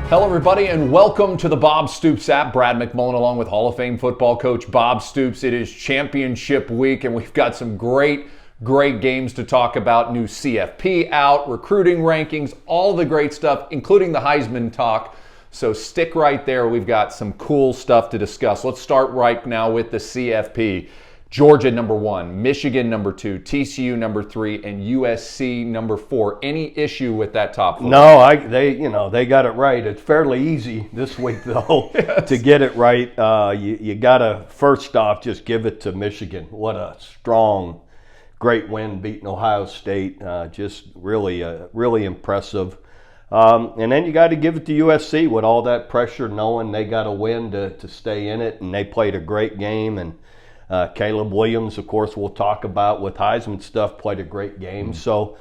Hello, everybody, and welcome to the Bob Stoops app. Brad McMullen along with Hall of Fame football coach Bob Stoops. It is championship week, and we've got some great games to talk about. New CFP out, recruiting rankings, all the great stuff, including the Heisman talk. So stick right there. We've got some cool stuff to discuss. Let's start right now with the CFP. Georgia number 1, Michigan number 2, TCU number 3, and USC number 4. Any issue with that top 4? No, they got it right. It's fairly easy this week though to get it right. You gotta first off just give it to Michigan. What a strong, great win beating Ohio State. Just really impressive. And then you got to give it to USC with all that pressure, knowing they got to win to stay in it, and they played a great game. And Caleb Williams, of course, we'll talk about with Heisman stuff, played a great game. So,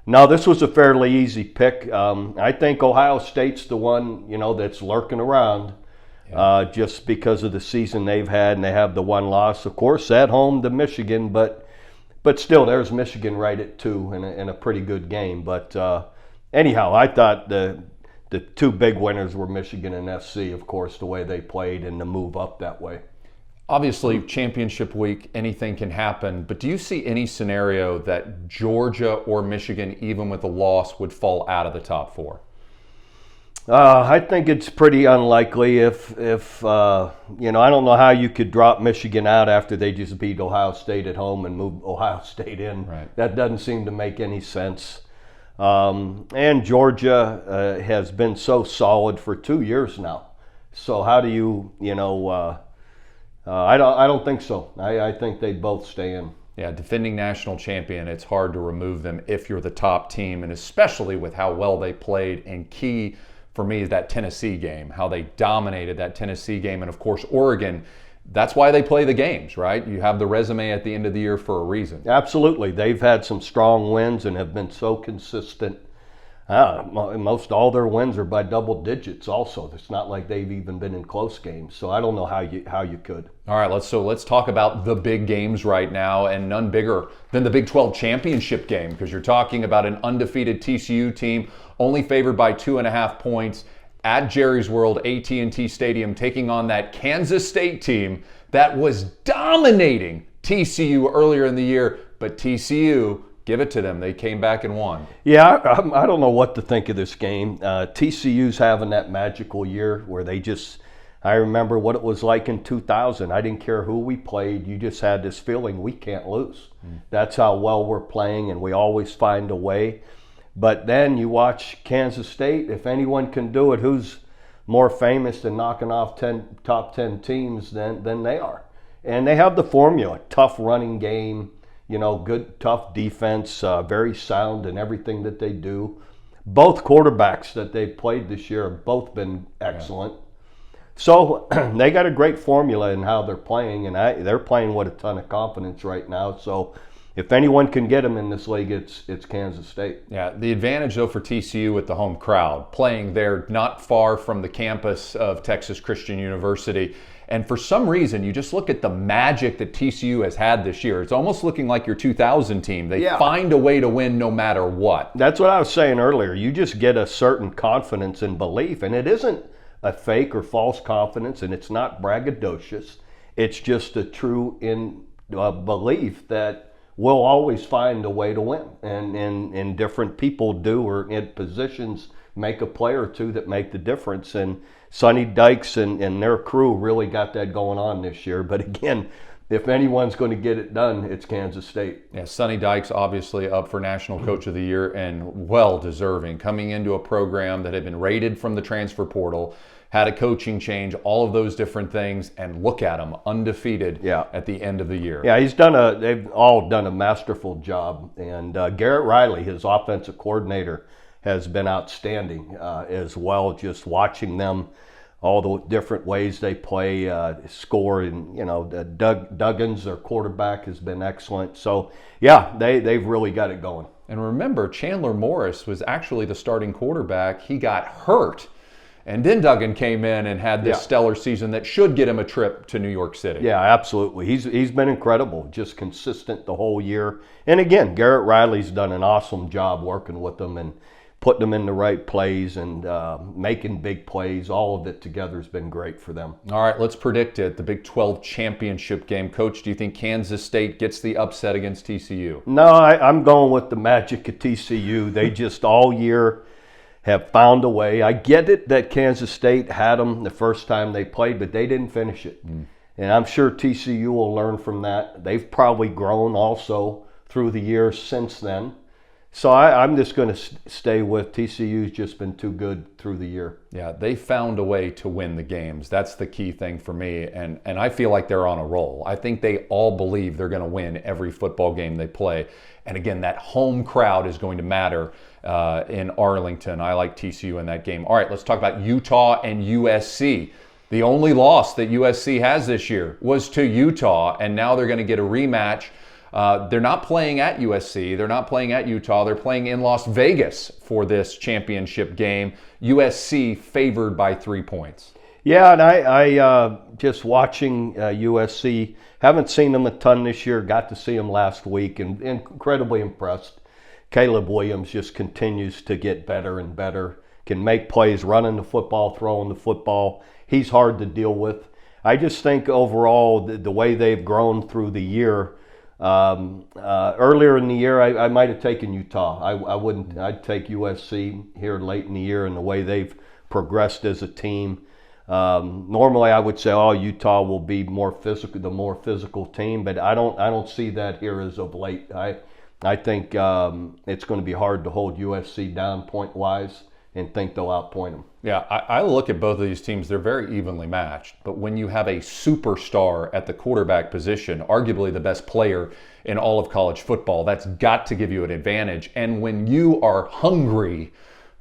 no, this was a fairly easy pick. I think Ohio State's the one, that's lurking around just because of the season they've had, and they have the one loss, of course, at home to Michigan. But still, there's Michigan right at 2 in a pretty good game. But anyhow, I thought the two big winners were Michigan and SC, of course, the way they played and the move up that way. Obviously, championship week, anything can happen, but do you see any scenario that Georgia or Michigan, even with a loss, would fall out of the top 4? I think it's pretty unlikely if I don't know how you could drop Michigan out after they just beat Ohio State at home and move Ohio State in. Right. That doesn't seem to make any sense. And Georgia has been so solid for 2 years now. So how do you, I don't think so. I think they both stay in. Yeah, defending national champion, it's hard to remove them if you're the top team, and especially with how well they played. And key for me is that Tennessee game, how they dominated that Tennessee game. And of course, Oregon, that's why they play the games, right? You have the resume at the end of the year for a reason. Absolutely. They've had some strong wins and have been so consistent. Most all their wins are by double digits also. It's not like they've even been in close games. So I don't know how you could. All right, let's talk about the big games right now, and none bigger than the Big 12 championship game, because you're talking about an undefeated TCU team only favored by 2.5 points at Jerry's World, AT&T Stadium, taking on that Kansas State team that was dominating TCU earlier in the year, but TCU, give it to them. They came back and won. Yeah, I don't know what to think of this game. TCU's having that magical year where I remember what it was like in 2000. I didn't care who we played. You just had this feeling we can't lose. That's how well we're playing, and we always find a way. But then you watch Kansas State. If anyone can do it, who's more famous than knocking off top 10 teams than they are? And they have the formula. Tough running game. Good, tough defense, very sound in everything that they do. Both quarterbacks that they've played this year have both been excellent. Yeah. So they got a great formula in how they're playing, and they're playing with a ton of confidence right now. So if anyone can get them in this league, it's Kansas State. Yeah, the advantage, though, for TCU with the home crowd, playing there not far from the campus of Texas Christian University. And for some reason, you just look at the magic that TCU has had this year. It's almost looking like your 2000 team. They find a way to win no matter what. That's what I was saying earlier. You just get a certain confidence and belief. And it isn't a fake or false confidence, and it's not braggadocious. It's just a true belief that we'll always find a way to win. And different people do, or in positions make a play or two that make the difference. And Sonny Dykes and their crew really got that going on this year. But again, if anyone's going to get it done, it's Kansas State. Yeah, Sonny Dykes obviously up for National Coach of the Year and well deserving, coming into a program that had been raided from the transfer portal, had a coaching change, all of those different things, and look at them, undefeated at the end of the year. Yeah, they've all done a masterful job. And Garrett Riley, his offensive coordinator, has been outstanding as well, just watching them, all the different ways they play, score, and Duggins, their quarterback, has been excellent. So yeah, they've really got it going. And remember, Chandler Morris was actually the starting quarterback. He got hurt, and then Duggan came in and had this stellar season that should get him a trip to New York City. Yeah, absolutely. He's been incredible, just consistent the whole year. And again, Garrett Riley's done an awesome job working with them, and putting them in the right plays and making big plays. All of it together has been great for them. All right, let's predict it. The Big 12 championship game. Coach, do you think Kansas State gets the upset against TCU? No, I'm going with the magic of TCU. They just all year have found a way. I get it that Kansas State had them the first time they played, but they didn't finish it. And I'm sure TCU will learn from that. They've probably grown also through the years since then. So I'm just going to stay with TCU's just been too good through the year. Yeah, they found a way to win the games. That's the key thing for me, and I feel like they're on a roll. I think they all believe they're going to win every football game they play. And again, that home crowd is going to matter in Arlington. I like TCU in that game. All right, let's talk about Utah and USC. The only loss that USC has this year was to Utah, and now they're going to get a rematch. They're not playing at USC. They're not playing at Utah. They're playing in Las Vegas for this championship game. USC favored by 3 points. Yeah, and I just watching USC, haven't seen them a ton this year, got to see them last week, and incredibly impressed. Caleb Williams just continues to get better and better, can make plays, running the football, throwing the football. He's hard to deal with. I just think overall the way they've grown through the year, earlier in the year, I might have taken Utah. I wouldn't. I'd take USC here late in the year and the way they've progressed as a team. Normally, I would say, Utah will be more physical, the more physical team, but I don't see that here as of late. I think it's going to be hard to hold USC down point wise and think they'll outpoint them. Yeah, I look at both of these teams, they're very evenly matched. But when you have a superstar at the quarterback position, arguably the best player in all of college football, that's got to give you an advantage. And when you are hungry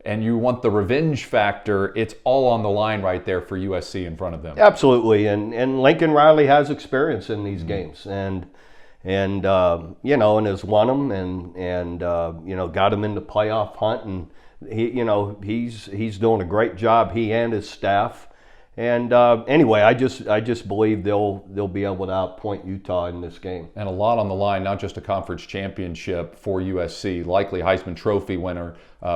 and you want the revenge factor, it's all on the line right there for USC in front of them. Absolutely, and Lincoln Riley has experience in these games, and has won them, and got them in the playoff hunt, and he's doing a great job, he and his staff. And anyway, I just believe they'll be able to outpoint Utah in this game. And a lot on the line, not just a conference championship for USC, likely Heisman Trophy winner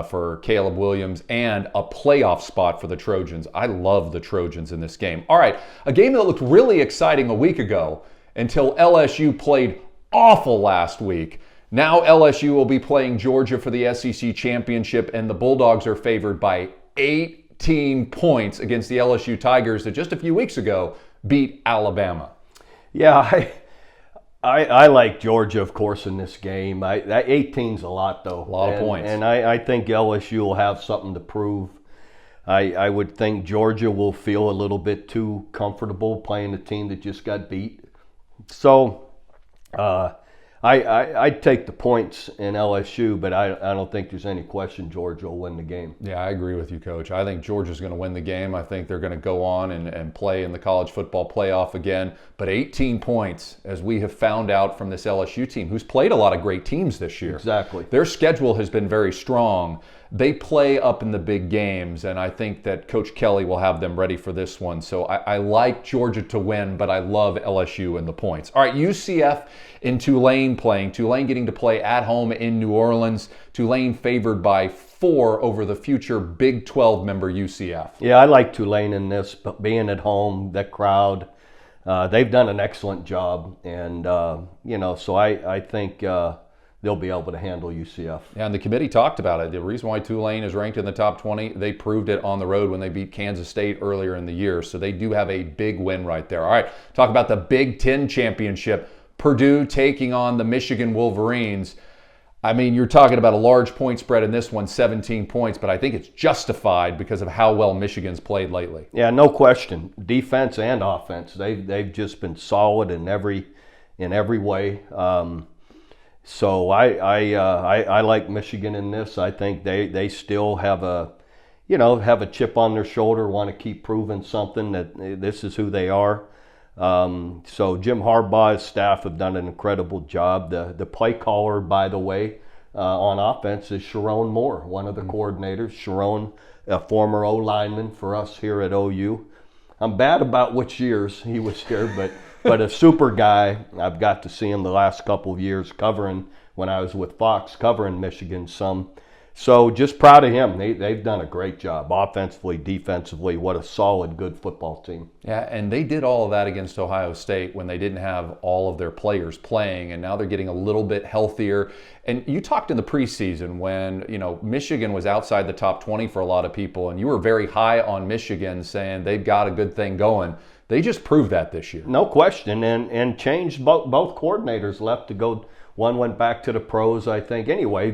for Caleb Williams, and a playoff spot for the Trojans. I love the Trojans in this game. All right, a game that looked really exciting a week ago until LSU played awful last week. Now LSU will be playing Georgia for the SEC championship, and the Bulldogs are favored by 18 points against the LSU Tigers that just a few weeks ago beat Alabama. Yeah, I like Georgia, of course, in this game. That 18's a lot, though. A lot of points. And I think LSU will have something to prove. I would think Georgia will feel a little bit too comfortable playing a team that just got beat. So I'd take the points in LSU, but I don't think there's any question Georgia will win the game. Yeah, I agree with you, Coach. I think Georgia's going to win the game. I think they're going to go on and play in the college football playoff again. But 18 points, as we have found out from this LSU team, who's played a lot of great teams this year. Exactly. Their schedule has been very strong. They play up in the big games, and I think that Coach Kelly will have them ready for this one. So I like Georgia to win, but I love LSU and the points. All right, UCF in Tulane playing. Tulane getting to play at home in New Orleans. Tulane favored by 4 over the future Big 12 member UCF. Yeah, I like Tulane in this, but being at home, that crowd, they've done an excellent job. And, so I think they'll be able to handle UCF. Yeah, and the committee talked about it. The reason why Tulane is ranked in the top 20, they proved it on the road when they beat Kansas State earlier in the year. So they do have a big win right there. All right, talk about the Big Ten championship. Purdue taking on the Michigan Wolverines. I mean, you're talking about a large point spread in this one, 17 points, but I think it's justified because of how well Michigan's played lately. Yeah, no question. Defense and offense, they've just been solid in every way. So I like Michigan in this. I think they still have a chip on their shoulder, want to keep proving something that this is who they are. So Jim Harbaugh's staff have done an incredible job. The play caller, by the way, on offense is Sharon Moore, one of the coordinators. Sharon, a former O-lineman for us here at OU. I'm bad about which years he was here, but a super guy. I've got to see him the last couple of years covering, when I was with Fox, covering Michigan some. So just proud of him. They've done a great job offensively, defensively. What a solid, good football team. Yeah, and they did all of that against Ohio State when they didn't have all of their players playing, and now they're getting a little bit healthier. And you talked in the preseason when, Michigan was outside the top 20 for a lot of people, and you were very high on Michigan, saying they've got a good thing going. They just proved that this year. No question, and changed. Both coordinators left to go. One went back to the pros, I think. Anyway,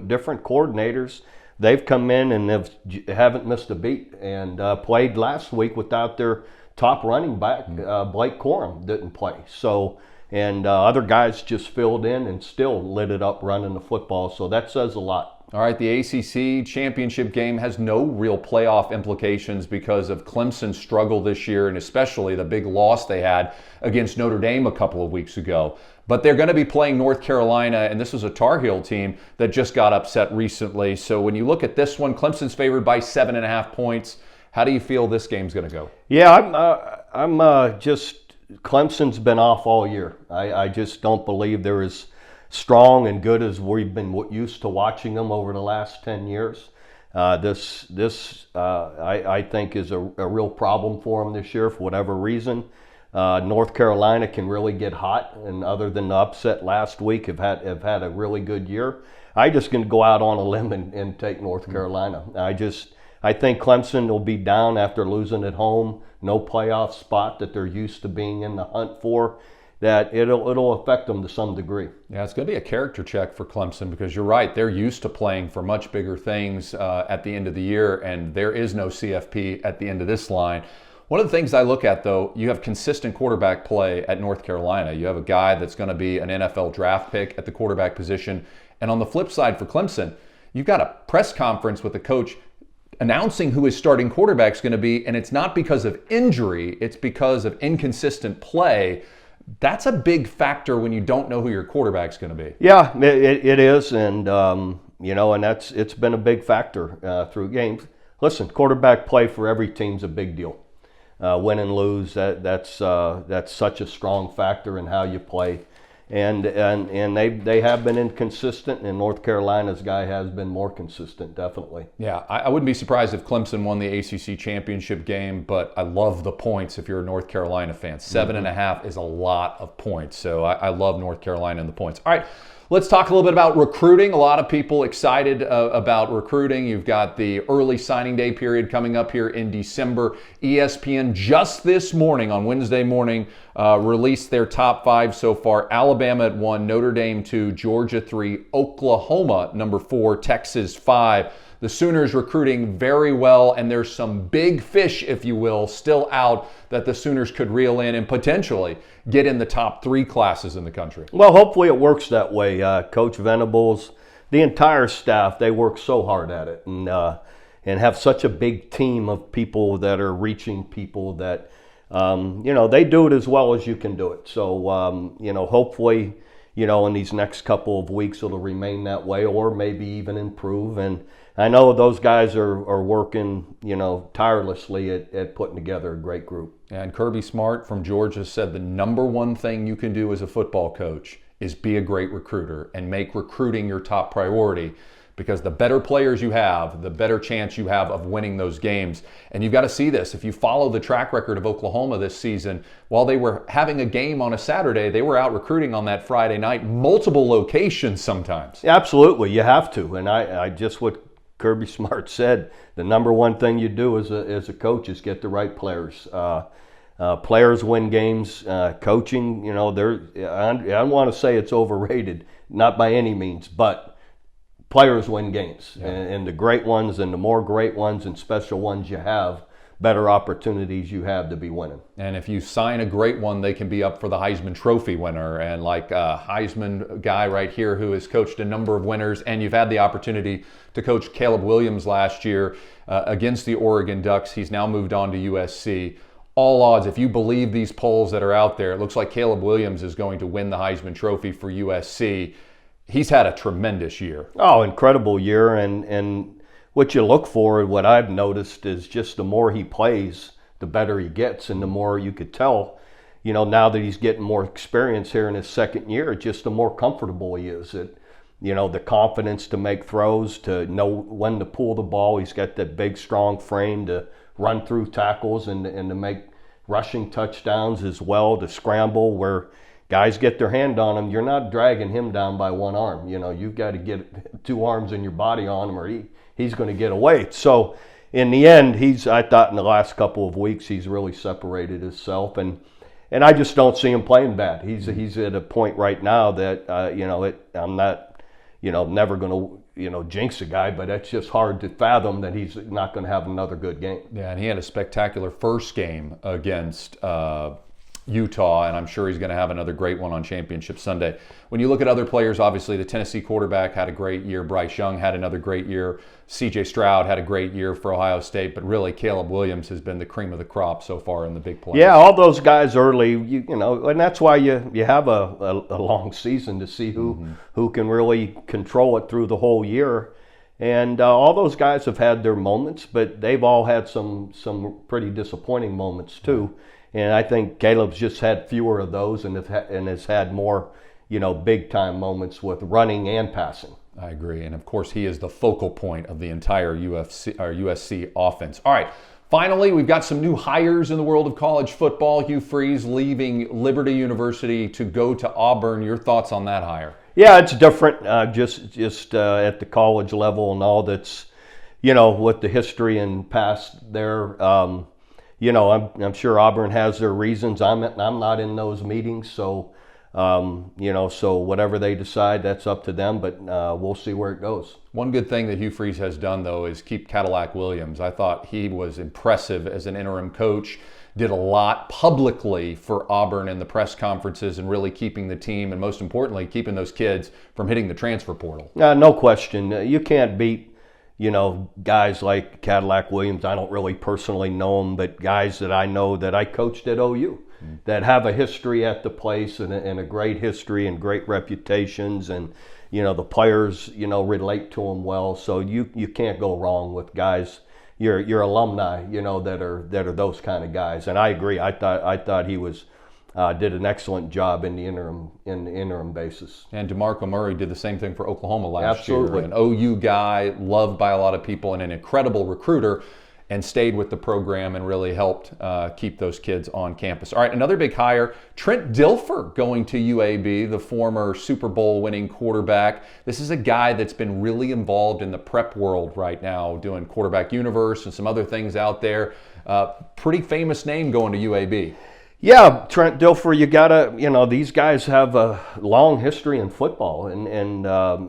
different coordinators. They've come in and haven't missed a beat, and played last week without their top running back. Blake Corum didn't play. So, and other guys just filled in and still lit it up running the football. So that says a lot. All right, the ACC championship game has no real playoff implications because of Clemson's struggle this year, and especially the big loss they had against Notre Dame a couple of weeks ago. But they're going to be playing North Carolina, and this was a Tar Heel team that just got upset recently. So when you look at this one, Clemson's favored by 7.5 points. How do you feel this game's going to go? Yeah, I'm just Clemson's been off all year. I just don't believe they're as strong and good as we've been used to watching them over the last 10 years. This I think is a real problem for them this year for whatever reason. North Carolina can really get hot, and other than the upset last week, have had a really good year. I just going to go out on a limb and take North Carolina. I think Clemson will be down after losing at home, no playoff spot that they're used to being in the hunt for. That it'll affect them to some degree. Yeah, it's going to be a character check for Clemson because you're right. They're used to playing for much bigger things at the end of the year, and there is no CFP at the end of this line. One of the things I look at, though, you have consistent quarterback play at North Carolina. You have a guy that's going to be an NFL draft pick at the quarterback position. And on the flip side for Clemson, you've got a press conference with the coach announcing who his starting quarterback is going to be, and it's not because of injury, it's because of inconsistent play. That's a big factor when you don't know who your quarterback's going to be. Yeah, it is, and and it's been a big factor through games. Listen, quarterback play for every team's a big deal. Win and lose, that's such a strong factor in how you play, and they have been inconsistent, and North Carolina's guy has been more consistent, definitely. Yeah, I wouldn't be surprised if Clemson won the ACC championship game, but I love the points if you're a North Carolina fan. 7.5 is a lot of points, so I love North Carolina and the points. All right, let's talk a little bit about recruiting. A lot of people excited about recruiting. You've got the early signing day period coming up here in December. ESPN just this morning, on Wednesday morning, released their top 5 so far. Alabama at 1, Notre Dame 2, Georgia 3, Oklahoma number 4, Texas 5. The Sooners recruiting very well, and there's some big fish, if you will, still out that the Sooners could reel in and potentially get in the top 3 classes in the country. Well, hopefully it works that way. Coach Venables, the entire staff, they work so hard at it, and have such a big team of people that are reaching people that, they do it as well as you can do it. So, hopefully, in these next couple of weeks it'll remain that way, or maybe even improve. And I know those guys are working, tirelessly at putting together a great group. And Kirby Smart from Georgia said the number one thing you can do as a football coach is be a great recruiter and make recruiting your top priority, because the better players you have, the better chance you have of winning those games. And you've got to see this. If you follow the track record of Oklahoma this season, while they were having a game on a Saturday, they were out recruiting on that Friday night, multiple locations sometimes. Absolutely, you have to. And I just what Kirby Smart said, the number one thing you do as a coach is get the right players. Players win games. Coaching, I don't want to say it's overrated, not by any means, but players win games. Yeah. And the great ones and the more great ones and special ones you have, better opportunities you have to be winning. And if you sign a great one, they can be up for the Heisman Trophy winner. And like a Heisman guy right here who has coached a number of winners, and you've had the opportunity to coach Caleb Williams last year against the Oregon Ducks. He's now moved on to USC. All odds, if you believe these polls that are out there, it looks like Caleb Williams is going to win the Heisman Trophy for USC. He's had a tremendous year. Oh, incredible year. And what you look for, what I've noticed, is just the more he plays, the better he gets, and the more you could tell, now that he's getting more experience here in his second year, just the more comfortable he is. the confidence to make throws, to know when to pull the ball. He's got that big, strong frame to run through tackles and to make rushing touchdowns as well, to scramble where guys get their hand on him. You're not dragging him down by one arm. You've got to get two arms in your body on him, or he's going to get away. So in the end, I thought in the last couple of weeks, he's really separated himself, and I just don't see him playing bad. He's at a point right now that I'm not, never going to jinx a guy, but it's just hard to fathom that he's not going to have another good game. Yeah, and he had a spectacular first game against Utah, and I'm sure he's going to have another great one on Championship Sunday. When you look at other players, obviously the Tennessee quarterback had a great year. Bryce Young had another great year. C.J. Stroud had a great year for Ohio State, but really Caleb Williams has been the cream of the crop so far in the big plays. Yeah, all those guys early, and that's why you have a long season to see who can really control it through the whole year. And all those guys have had their moments, but they've all had some pretty disappointing moments too. And I think Caleb's just had fewer of those and has had more, big-time moments with running and passing. I agree. And, of course, he is the focal point of the entire USC offense. All right. Finally, we've got some new hires in the world of college football. Hugh Freeze leaving Liberty University to go to Auburn. Your thoughts on that hire? Yeah, it's different just at the college level and all that's, with the history and past there. I'm sure Auburn has their reasons. I'm not in those meetings, so so whatever they decide, that's up to them. But we'll see where it goes. One good thing that Hugh Freeze has done, though, is keep Cadillac Williams. I thought he was impressive as an interim coach. Did a lot publicly for Auburn in the press conferences and really keeping the team and, most importantly, keeping those kids from hitting the transfer portal. No question. You can't beat guys like Cadillac Williams. I don't really personally know them, but guys that I know that I coached at OU that have a history at the place and a great history and great reputations, and the players relate to them well. So you can't go wrong with guys, your alumni, that are those kind of guys. And I agree. I thought he was did an excellent job in the interim basis. And DeMarco Murray did the same thing for Oklahoma last Absolutely. year. An OU guy, loved by a lot of people, and an incredible recruiter, and stayed with the program and really helped keep those kids on campus. All right, another big hire, Trent Dilfer going to UAB, the former Super Bowl winning quarterback. This is a guy that's been really involved in the prep world right now, doing Quarterback Universe and some other things out there. Pretty famous name going to UAB. Yeah, Trent Dilfer, you gotta, these guys have a long history in football, and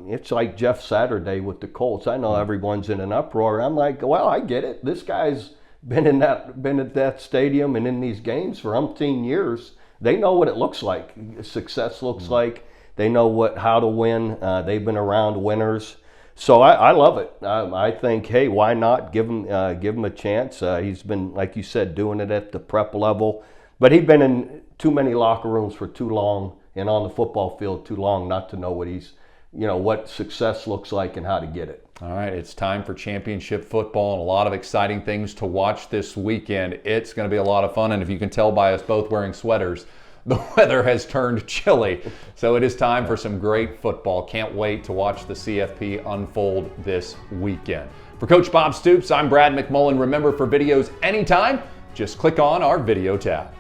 it's like Jeff Saturday with the Colts. I know everyone's in an uproar. I'm like, well, I get it. This guy's been at that stadium and in these games for umpteen years. They know what it looks like. Success looks like. They know how to win. They've been around winners. So I love it. I think, hey, why not give him a chance? He's been, like you said, doing it at the prep level. But he'd been in too many locker rooms for too long and on the football field too long not to know what success looks like and how to get it. All right, it's time for championship football and a lot of exciting things to watch this weekend. It's going to be a lot of fun, and if you can tell by us both wearing sweaters, the weather has turned chilly. So it is time for some great football. Can't wait to watch the CFP unfold this weekend. For Coach Bob Stoops, I'm Brad McMullen. Remember, for videos anytime, just click on our video tab.